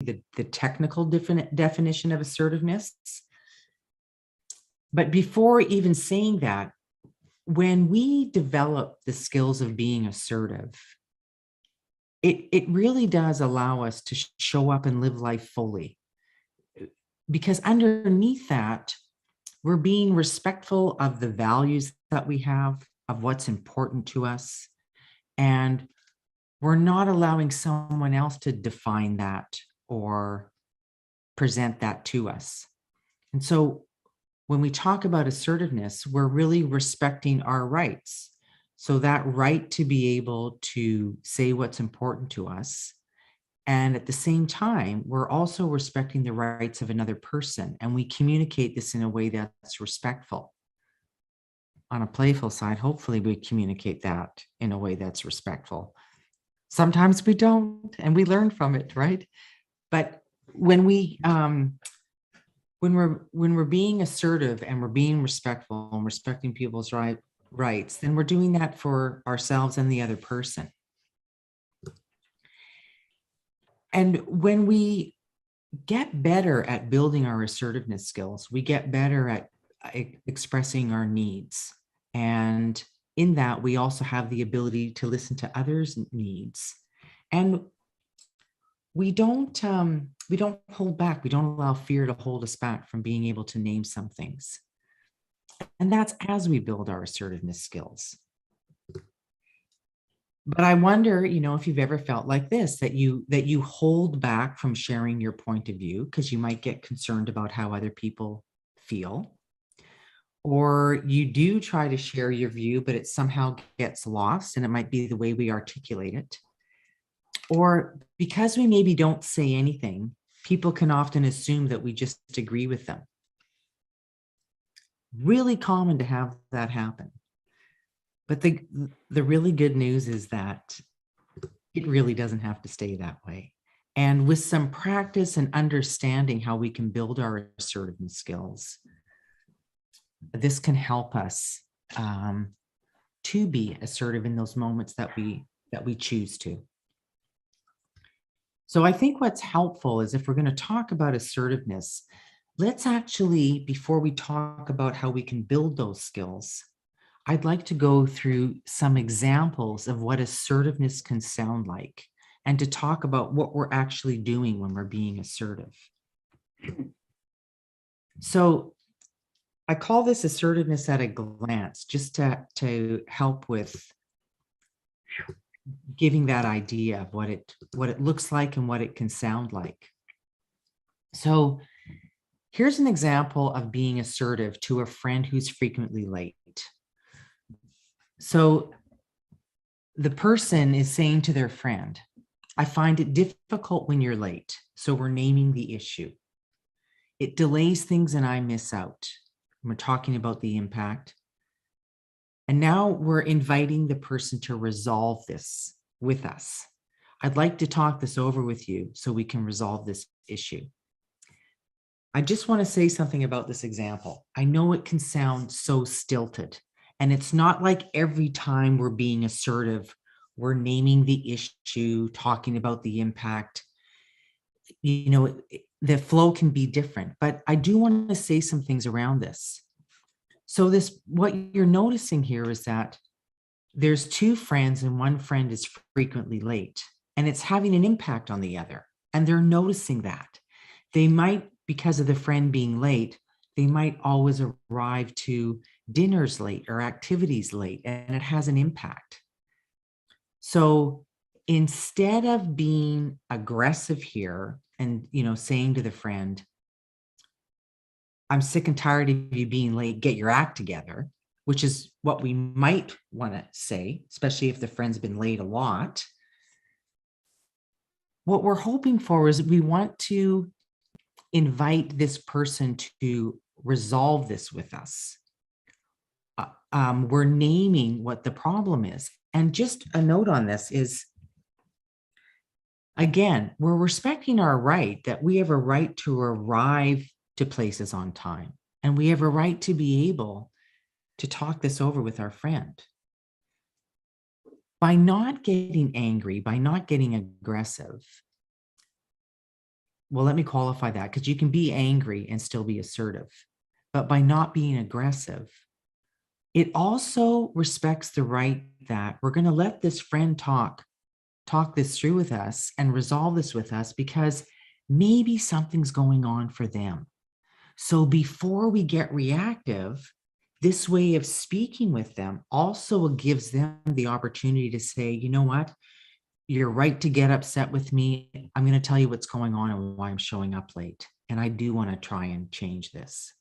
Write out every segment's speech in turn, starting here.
the technical definition of assertiveness. But before even saying that, when we develop the skills of being assertive, it really does allow us to show up and live life fully. Because underneath that, we're being respectful of the values that we have, of what's important to us. And we're not allowing someone else to define that or present that to us. And so when we talk about assertiveness, we're really respecting our rights. So that right to be able to say what's important to us. And at the same time, we're also respecting the rights of another person. And we communicate this in a way that's respectful. On a playful side, hopefully we communicate that in a way that's respectful. Sometimes we don't, and we learn from it, right? But when we're being assertive and we're being respectful and respecting people's rights, then we're doing that for ourselves and the other person. And when we get better at building our assertiveness skills, we get better at expressing our needs. And in that, we also have the ability to listen to others' needs. And we don't hold back. We don't allow fear to hold us back from being able to name some things. And that's as we build our assertiveness skills. But I wonder, if you've ever felt like this, that you hold back from sharing your point of view because you might get concerned about how other people feel. Or you do try to share your view, but it somehow gets lost, and it might be the way we articulate it. Or because we maybe don't say anything, people can often assume that we just agree with them. Really common to have that happen. But the really good news is that it really doesn't have to stay that way. And with some practice and understanding how we can build our assertiveness skills, this can help us to be assertive in those moments that we choose to. So I think what's helpful is if we're going to talk about assertiveness, let's actually, before we talk about how we can build those skills, I'd like to go through some examples of what assertiveness can sound like and to talk about what we're actually doing when we're being assertive. So I call this assertiveness at a glance, just to help with giving that idea of what it looks like and what it can sound like. So here's an example of being assertive to a friend who's frequently late. So the person is saying to their friend, I find it difficult when you're late. So we're naming the issue. It delays things and I miss out. We're talking about the impact. And now we're inviting the person to resolve this with us. I'd like to talk this over with you so we can resolve this issue. I just want to say something about this example. I know it can sound so stilted, and it's not like every time we're being assertive, we're naming the issue, talking about the impact. The flow can be different, but I do want to say some things around this. So what you're noticing here is that there's two friends and one friend is frequently late, and it's having an impact on the other. And they're noticing that. They might, because of the friend being late, they might always arrive to dinners late or activities late, and it has an impact. So instead of being aggressive here and, saying to the friend, I'm sick and tired of you being late, get your act together, which is what we might want to say, especially if the friend's been late a lot. What we're hoping for is we want to invite this person to resolve this with us. We're naming what the problem is. And just a note on this is, again, we're respecting our right that we have a right to arrive to places on time. And we have a right to be able to talk this over with our friend. By not getting angry, by not getting aggressive, Well, let me qualify that, because you can be angry and still be assertive. But by not being aggressive, it also respects the right that we're going to let this friend talk this through with us and resolve this with us, because maybe something's going on for them. So before we get reactive, this way of speaking with them also gives them the opportunity to say, you know what? You're right to get upset with me. I'm going to tell you what's going on and why I'm showing up late. And I do want to try and change this.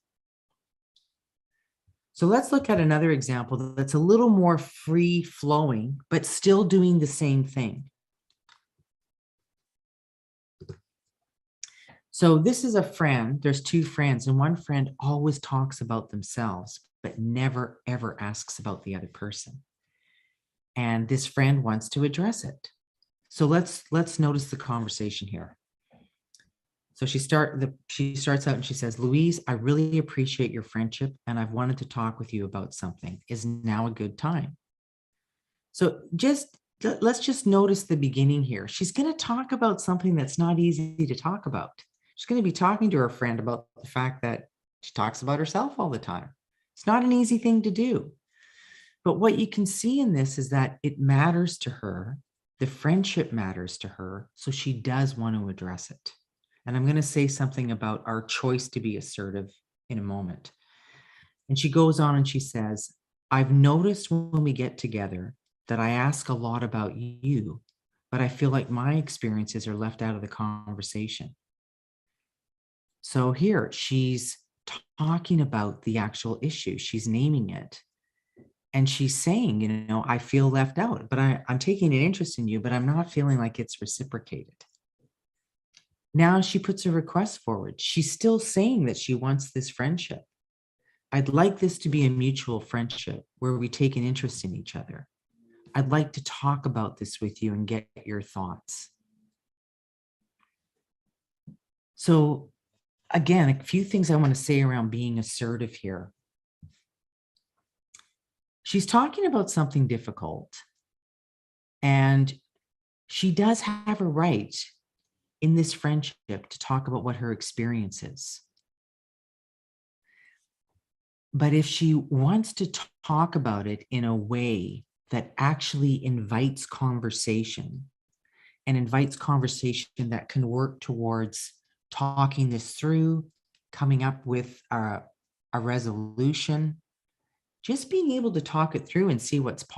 So let's look at another example that's a little more free flowing, but still doing the same thing. So this is a friend. There's two friends, and one friend always talks about themselves, but never, ever asks about the other person. And this friend wants to address it. So let's notice the conversation here. So she starts out and she says, Louise, I really appreciate your friendship, and I've wanted to talk with you about something. Is now a good time? So let's just notice the beginning here. She's going to talk about something that's not easy to talk about. She's going to be talking to her friend about the fact that she talks about herself all the time. It's not an easy thing to do. But what you can see in this is that it matters to her. The friendship matters to her. So she does want to address it. And I'm going to say something about our choice to be assertive in a moment. And she goes on and she says, I've noticed when we get together that I ask a lot about you, but I feel like my experiences are left out of the conversation. So here she's talking about the actual issue. She's naming it. And she's saying, you know, I feel left out, but I'm taking an interest in you, but I'm not feeling like it's reciprocated. Now she puts a request forward. She's still saying that she wants this friendship. I'd like this to be a mutual friendship where we take an interest in each other. I'd like to talk about this with you and get your thoughts. So again, a few things I want to say around being assertive here. She's talking about something difficult, and she does have a right in this friendship to talk about what her experience is. But if she wants to talk about it in a way that actually invites conversation and invites conversation that can work towards talking this through, coming up with a resolution, just being able to talk it through and see what's possible.